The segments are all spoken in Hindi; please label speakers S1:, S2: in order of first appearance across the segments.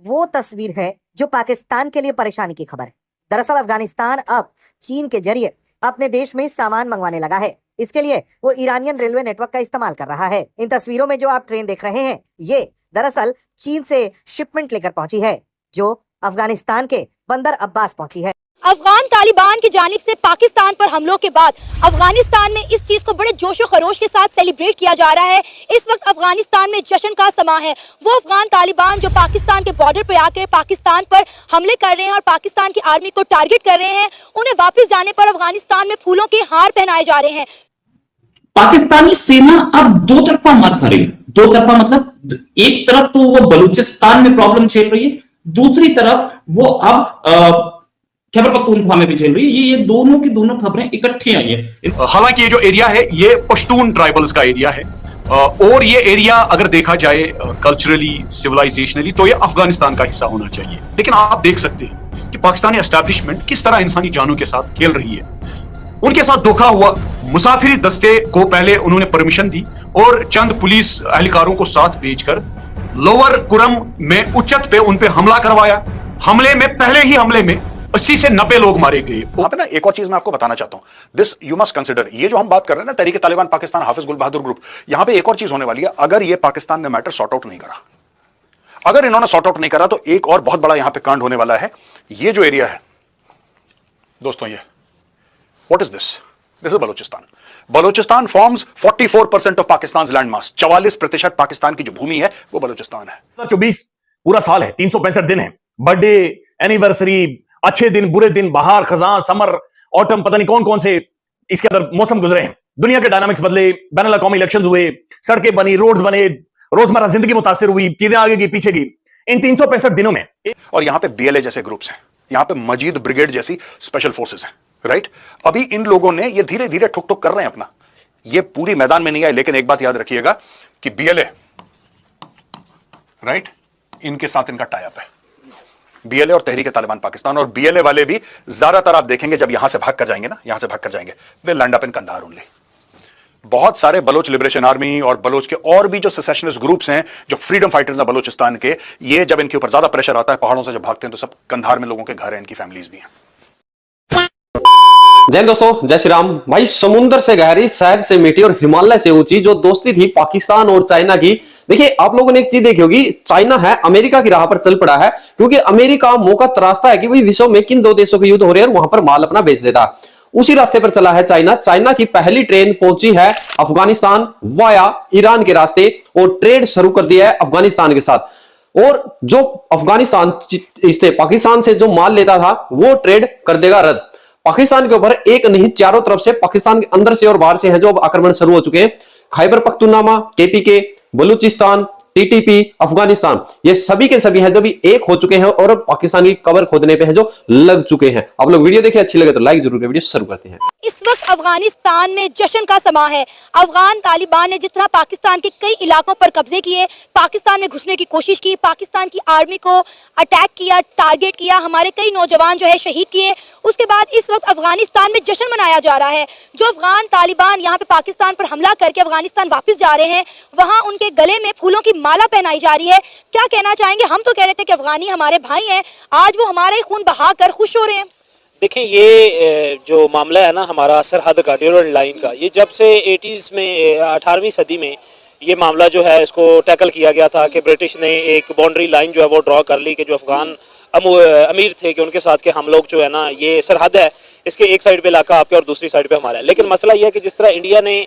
S1: वो तस्वीर है जो पाकिस्तान के लिए परेशानी की खबर है। दरअसल अफगानिस्तान अब चीन के जरिए अपने देश में सामान मंगवाने लगा है। इसके लिए वो ईरानियन रेलवे नेटवर्क का इस्तेमाल कर रहा है। इन तस्वीरों में जो आप ट्रेन देख रहे हैं, ये दरअसल चीन से शिपमेंट लेकर पहुंची है, जो अफगानिस्तान के बंदर अब्बास पहुंची है।
S2: अफगान तालिबान की जानिब से पाकिस्तान पर हमलों के बाद अफगानिस्तान में इस चीज को बड़े जोशो खरोश के साथ सेलिब्रेट किया जा रहा है। इस वक्त अफगानिस्तान में जश्न का समा है। वो अफगान तालिबान जो पाकिस्तान के बॉर्डर पे आकर पाकिस्तान पर हमले कर रहे हैं और पाकिस्तान की आर्मी को टारगेट कर रहे हैं, उन्हें वापस जाने पर अफगानिस्तान में फूलों के हार पहनाए जा रहे हैं।
S3: पाकिस्तानी सेना अब दो तरफा मत खड़ी। दो तरफा मतलब एक तरफ तो वो बलूचिस्तान में प्रॉब्लम झेल रही है, दूसरी तरफ वो अब खैबर पख्तूनख्वा में भी झेल रही है। ये दोनों की दोनों खबरें इकट्ठी आई है।
S4: हालांकि ये जो एरिया है ये पश्तून ट्राइबल्स का एरिया है और ये एरिया अगर देखा जाए कल्चरली सिविलाइजेशनली तो ये अफगानिस्तान का हिस्सा होना चाहिए। लेकिन आप देख सकते हैं कि पाकिस्तानी एस्टैब्लिशमेंट किस तरह इंसानी जानों के साथ खेल रही है। उनके साथ धोखा हुआ। मुसाफिरी दस्ते को पहले उन्होंने परमिशन दी और चंद पुलिस एहलकारों को साथ भेजकर लोअर कुरम में उच्चत पे उन पे हमला करवाया। हमले में पहले ही हमले में 80 से 90 लोग मारे गए।
S5: वहां पे ना एक और चीज मैं आपको बताना चाहता हूं, दिस यू मस्ट कंसिडर। ये जो हम बात कर रहे हैं ना तहरीक तालिबान पाकिस्तान हाफिज गुल बहादुर ग्रुप, यहां पे एक और चीज होने वाली है। अगर ये पाकिस्तान ने मैटर सॉर्ट आउट नहीं करा, अगर इन्होंने सॉर्ट आउट नहीं करा तो एक और बहुत बड़ा यहां पे कांड होने वाला है। ये जो एरिया है दोस्तों, ये what is this? This is Balochistan. Balochistan forms 44% of Pakistan land mass. 44% Pakistan की जो भूमि है वो बलूचिस्तान है।
S6: 24 पूरा साल है, 365 दिन है। बर्थडे, एनिवर्सरी, अच्छे दिन, बुरे दिन, बहार, खजां, समर, ऑटम, पता नहीं कौन कौन से इसके अंदर मौसम गुजरे हैं। दुनिया के डायनामिक्स बदले, बैनुल अक़वामी इलेक्शंस हुए, सड़कें बनी, रोड्स बने, रोजमर्रा जिंदगी मुतासिर हुई, चीजें आगे की पीछे की इन 365 दिनों में।
S5: और यहां पे बीएलए जैसे ग्रुप्स हैं, यहां पे मजीद ब्रिगेड जैसी स्पेशल फोर्सेस हैं, राइट? अभी इन लोगों ने ये धीरे धीरे ठुक ठुक कर रहे हैं अपना। ये पूरी मैदान में नहीं आए, लेकिन एक बात याद रखिएगा कि बीएलए, राइट, इनके साथ इनका टाई अप है। बीएलए और तहरीक तालिबान पाकिस्तान, और बीएलए वाले भी ज्यादातर आप देखेंगे जब यहां से भाग कर जाएंगे ना, यहां से भाग कर जाएंगे, they land up in Kandahar only. बहुत सारे बलोच लिबरेशन आर्मी और बलोच के और भी जो सेसेशनिस्ट ग्रुप्स हैं, जो फ्रीडम फाइटर्स हैं बलोचिस्तान के, ये जब इनके ऊपर ज्यादा प्रेशर आता है, पहाड़ों से जब भागते हैं, तो सब कंधार में लोगों के घर हैं, इनकी फैमिलीज भी हैं।
S7: जय दोस्तों, जय श्री राम। भाई, समुद्र से गहरी, शहद से मीठी और हिमालय से ऊंची जो दोस्ती थी पाकिस्तान और चाइना की, देखिए आप लोगों ने एक चीज देखी होगी, चाइना है अमेरिका की राह पर चल पड़ा है, क्योंकि अमेरिका मौका तराशता है कि भाई विश्व में किन दो देशों के युद्ध हो रहे हैं और वहां पर माल अपना बेच देता। उसी रास्ते पर चला है चाइना। चाइना की पहली ट्रेन पहुंची है अफगानिस्तान वाया ईरान के रास्ते और ट्रेड शुरू कर दिया है अफगानिस्तान के साथ। और जो अफगानिस्तान इससे पाकिस्तान से जो माल लेता था वो ट्रेड कर देगा रद्द। पाकिस्तान के ऊपर एक नहीं, चारों तरफ से, पाकिस्तान के अंदर से और बाहर से हैं जो आक्रमण शुरू हो चुके हैं। खैबर पख्तूनख्वा, केपीके, बलूचिस्तान, टीटीपी, अफगानिस्तान, ये सभी के सभी हैं जो भी एक हो चुके हैं और पाकिस्तान की कबर खोदने पे है जो लग चुके हैं। आप लोग वीडियो देखें, अच्छी लगे तो लाइक जरूर करें। वीडियो शुरू करते हैं।
S2: इस वक्त अफगानिस्तान में जश्न का समा है। अफगान तालिबान ने जिस तरह पाकिस्तान के कई इलाकों पर कब्जे किए, पाकिस्तान में घुसने की कोशिश की, पाकिस्तान की आर्मी को अटैक किया, टारगेट किया, हमारे कई नौजवान जो है शहीद किए, उसके बाद इस वक्त अफगानिस्तान में जश्न मनाया जा रहा है। जो अफगान तालिबान यहाँ पे पाकिस्तान पर हमला करके अफगानिस्तान वापस जा रहे हैं, वहाँ उनके गले में फूलों की माला पहनाई जा रही है। क्या कहना चाहेंगे? हम तो कह रहे थे कि अफगानी हमारे भाई हैं, आज वो हमारा ही खून बहाकर खुश हो रहे हैं।
S8: देखें, ये जो मामला है ना हमारा सरहद का, ड्यूरल लाइन का, ये जब से 80s में 18वीं सदी में ये मामला जो है इसको टैकल किया गया था कि ब्रिटिश ने एक बाउंड्री लाइन जो है वो ड्रॉ कर ली कि जो अफगान अमीर थे कि उनके साथ के हम लोग जो है ना, ये सरहद है, इसके एक साइड पे इलाका आपके और दूसरी साइड पे हमारा है। लेकिन मसला ये है कि जिस तरह इंडिया ने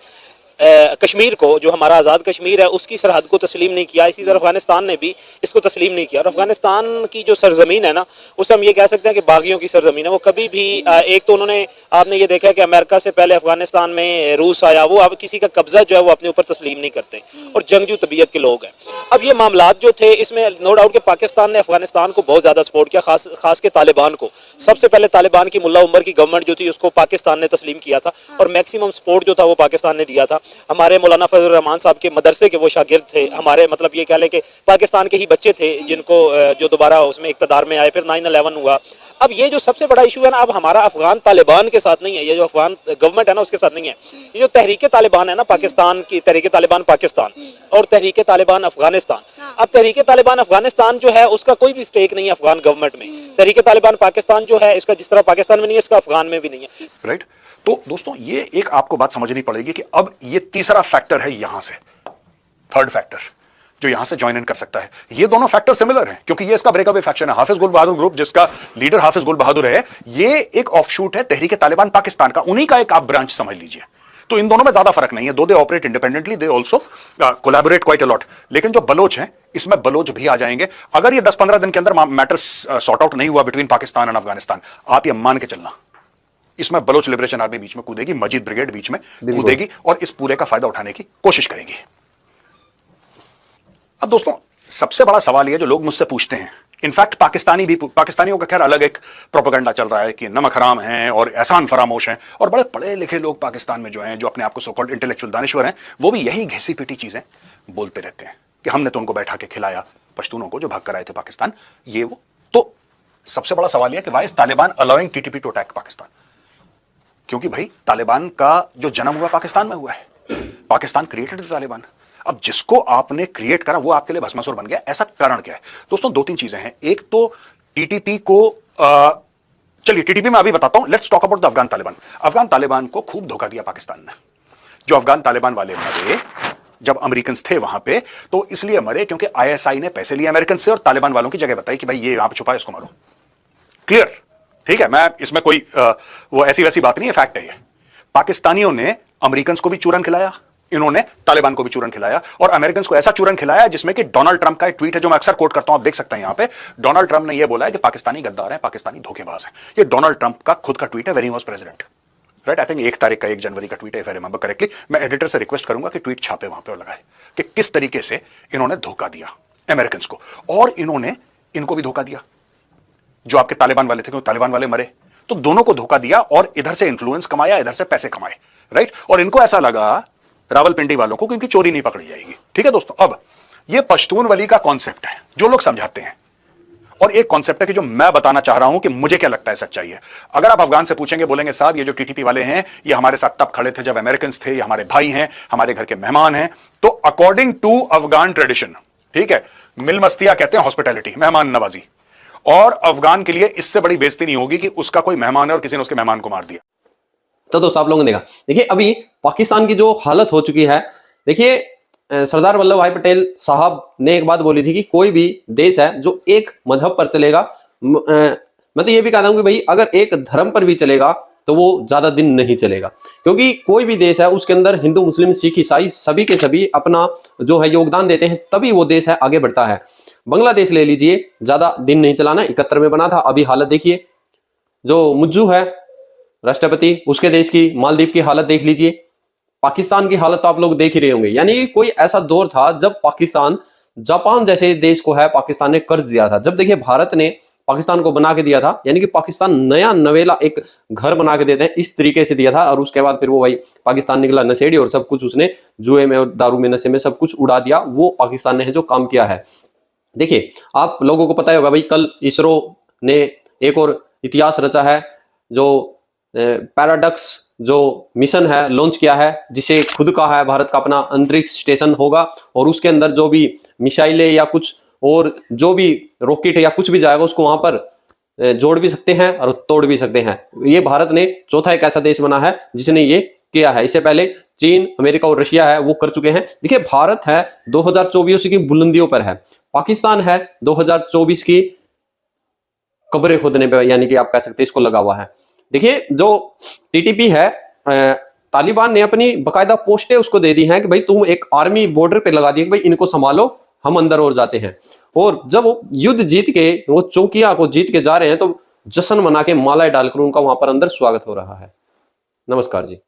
S8: कश्मीर को, जो हमारा आज़ाद कश्मीर है, उसकी सरहद को तस्लीम नहीं किया, इसी तरह अफगानिस्तान ने भी इसको तस्लीम नहीं किया। और अफगानिस्तान की जो सरजमीन है ना, उसे हम ये कह सकते हैं कि बागियों की सरजमीन है। वो कभी भी एक तो उन्होंने, आपने ये देखा कि अमेरिका से पहले अफगानिस्तान में रूस आया, वो अब किसी का कब्जा जो है वो अपने ऊपर तस्लीम नहीं करते और जंगजू तबीयत के लोग हैं। अब ये मामलात जो थे, इसमें नो डाउट कि पाकिस्तान ने अफगानिस्तान को बहुत ज़्यादा सपोर्ट किया, खास के तालिबान को। सबसे पहले तालिबान की मुल्ला उमर की गवर्नमेंट जो थी उसको पाकिस्तान ने तस्लीम किया था और मैक्सिमम सपोर्ट जो था वो पाकिस्तान ने दिया था। हमारे मौलाना फजल रहमान साहब के मदरसे के वो शागिर्द थे, हमारे मतलब ये कह लें कि पाकिस्तान के ही बच्चे थे जिनको जो दोबारा उसमें इक़्तिदार में आए। फिर 9/11 हुआ, अब ये जो सबसे बड़ा इशू है ना, अब हमारा अफगान तालिबान के साथ नहीं है, ये जो अफगान गवर्नमेंट है ना उसके साथ नहीं है, ये जो तहरीक तालिबान है ना पाकिस्तान की, तहरीक तालिबान पाकिस्तान और तहरीक तालिबान अफगानिस्तान, अब तहरीक तालिबान अफगानिस्तान जो है उसका कोई भी स्टेक नहीं है अफगान गवर्नमेंट में। तहरीक तालिबान पाकिस्तान जो है इसका जिस तरह पाकिस्तान में नहीं है, इसका अफगान में भी नहीं है।
S5: राइट। तो दोस्तों ये एक आपको बात समझनी पड़ेगी कि अब ये तीसरा फैक्टर है यहां से, थर्ड फैक्टर जो यहां से ज्वाइन इन कर सकता है। ये दोनों फैक्टर सिमिलर हैं क्योंकि ये इसका ब्रेकअवे फैक्शन है। हाफिज गुल बहादुर ग्रुप जिसका लीडर हाफिज गुल बहादुर है, ये एक ऑफशूट है तहरीक तालिबान पाकिस्तान का, उन्हीं का एक आप ब्रांच समझ लीजिए। तो इन दोनों में ज्यादा फर्क नहीं है, दो they operate independently, they also collaborate quite a lot. लेकिन जो बलोच हैं इसमें बलोच भी आ जाएंगे। अगर ये 10-15 दिन के अंदर मैटर सॉर्ट आउट नहीं हुआ बिटवीन पाकिस्तान एंड अफगानिस्तान, आप ये मान के चलना इसमें बलोच लिबरेशन आर्मी बीच में कूदेगी, मजीद ब्रिगेड बीच में कूदेगी और इस पूरे का फायदा उठाने की कोशिश करेगी। अब दोस्तों सबसे बड़ा सवाल यह जो लोग मुझसे पूछते हैं, इनफैक्ट पाकिस्तानियों का खैर अलग एक प्रोपेगेंडा चल रहा है कि नमक हराम हैं और एहसान फरामोश हैं, और बड़े पढ़े लिखे लोग पाकिस्तान में जो हैं, जो अपने आप को सो कॉल्ड इंटेलेक्चुअल दानिश्वर हैं, वो भी यही घिसी पिटी चीजें बोलते रहते हैं कि हमने तो उनको बैठा के खिलाया पश्तूनों को जो भाग कर आए थे पाकिस्तान, ये वो। तो सबसे बड़ा सवाल यह कि why is Taliban allowing TTP to attack Pakistan? क्योंकि भाई तालिबान का जो जन्म हुआ पाकिस्तान में हुआ है, पाकिस्तान क्रिएटेड तालिबान। अब जिसको आपने क्रिएट करा वो आपके लिए भस्मासुर बन गया, ऐसा कारण क्या है? दोस्तों दो तीन चीजें हैं। एक तो टीटीपी को चलिए टीटीपी में अभी बताता हूं, let's talk about the Afghan Taliban. Afghan Taliban को खूब धोखा दिया पाकिस्तान ने। जो अफगान तालिबान वाले मरे जब अमेरिकन थे वहां पे, तो इसलिए मरे क्योंकि आईएसआई ने पैसे लिए अमेरिकन से और तालिबान वालों की जगह बताई कि भाई ये यहां पे छुपा है, इसको मारो। क्लियर? ठीक है, मैं इसमें कोई वो ऐसी वैसी बात नहीं है, फैक्ट है ये। पाकिस्तानियों ने अमेरिकन को भी चूरन खिलाया, इन्होंने तालिबान को भी चूरन खिलाया, और अमेरिकन को ऐसा चूरन खिलाया जिसमें कि डोनाल्ड ट्रंप का एक ट्वीट है जो मैं अक्सर कोट करता हूं, आप देख सकते हैं यहां पे। डोनाल्ड ट्रंप ने यह बोला है कि पाकिस्तानी गद्दार हैं, पाकिस्तानी धोखेबाज हैं। ये डोनाल्ड ट्रंप का खुद का ट्वीट है when he was president, right? I think 1 जनवरी का ट्वीट है, इफ आई रिमेंबर करेक्टली। मैं एडिटर से रिक्वेस्ट करूंगा कि ट्वीट छापे वहां पे और लगाए कि किस तरीके से इन्होंने धोखा दिया अमेरिकन को, और इन्होंने इनको भी धोखा दिया जो आपके तालिबान वाले थे, क्योंकि तालिबान वाले मरे तो दोनों को धोखा दिया और इधर से इन्फ्लुएंस कमाया, इधर से पैसे कमाए, राइट? और इनको ऐसा लगा रावलपिंडी वालों को क्योंकि चोरी नहीं पकड़ी जाएगी। ठीक है दोस्तों, अब ये पश्तून वली का कॉन्सेप्ट है जो लोग समझाते हैं, और एक कॉन्सेप्ट है कि जो मैं बताना चाह रहा हूं कि मुझे क्या लगता है सच्चाई है। अगर आप अफगान से पूछेंगे, बोलेंगे साहब ये जो टीटीपी वाले हैं ये हमारे साथ तब खड़े थे जब अमेरिकन थे, ये हमारे भाई हैं, हमारे घर के मेहमान हैं। तो अकॉर्डिंग टू अफगान ट्रेडिशन, ठीक है, मिल मस्तिया कहते हैं हॉस्पिटैलिटी, मेहमान नवाजी, और अफगान के लिए इससे बड़ी बेइज्जती नहीं होगी कि उसका कोई मेहमान है और किसी ने उसके मेहमान को मार दिया।
S7: तो दोस्तों आप लोगों ने देखा, देखिए अभी पाकिस्तान की जो हालत हो चुकी है, देखिए सरदार वल्लभ भाई पटेल साहब ने एक बात बोली थी कि कोई भी देश है जो एक मजहब पर चलेगा, मैं तो ये भी कहता हूं कि भाई अगर एक धर्म पर भी चलेगा तो वो ज्यादा दिन नहीं चलेगा, क्योंकि कोई भी देश है उसके अंदर हिंदू मुस्लिम सिख ईसाई सभी के सभी अपना जो है योगदान देते हैं, तभी वो देश है आगे बढ़ता है। बांग्लादेश ले लीजिए, ज्यादा दिन नहीं चलाना, 71 में बना था, अभी हालत देखिए। जो मुज्जू है राष्ट्रपति, उसके देश की मालदीव की हालत देख लीजिए। पाकिस्तान की हालत तो आप लोग देख ही रहे होंगे। यानी कोई ऐसा दौर था जब पाकिस्तान जापान जैसे देश को है पाकिस्तान ने कर्ज दिया था, जब देखिए भारत ने पाकिस्तान को बना के दिया था, यानी कि पाकिस्तान नया नवेला एक घर बना के देते हैं इस तरीके से दिया था, और उसके बाद फिर वो भाई पाकिस्तान निकला नशेड़ी और सब कुछ उसने जुए में और दारू में नशे में सब कुछ उड़ा दिया। वो पाकिस्तान ने है जो काम किया है। देखिए आप लोगों को पता ही होगा भाई, कल इसरो ने एक और इतिहास रचा है, जो पैराडॉक्स जो मिशन है लॉन्च किया है, जिसे खुद का है भारत का अपना अंतरिक्ष स्टेशन होगा, और उसके अंदर जो भी मिसाइलें या कुछ और जो भी रॉकेट या कुछ भी जाएगा उसको वहां पर जोड़ भी सकते हैं और तोड़ भी सकते हैं। ये भारत ने चौथा एक ऐसा देश बना है जिसने ये किया है। इससे पहले चीन, अमेरिका और रशिया है वो कर चुके हैं। देखिए भारत है 2024 की बुलंदियों पर है, पाकिस्तान है 2024 की कब्रें खोदने पे, यानी कि आप कह सकते हैं इसको लगा हुआ है। देखिए जो टीटीपी है, तालिबान ने अपनी बकायदा पोस्टें उसको दे दी हैं कि भाई तुम एक आर्मी बॉर्डर पे लगा दिए कि भाई इनको संभालो, हम अंदर और जाते हैं। और जब वो युद्ध जीत के, वो चौकिया को जीत के जा रहे हैं, तो जश्न मना के मालाएं डालकर उनका वहां पर अंदर स्वागत हो रहा है। नमस्कार जी।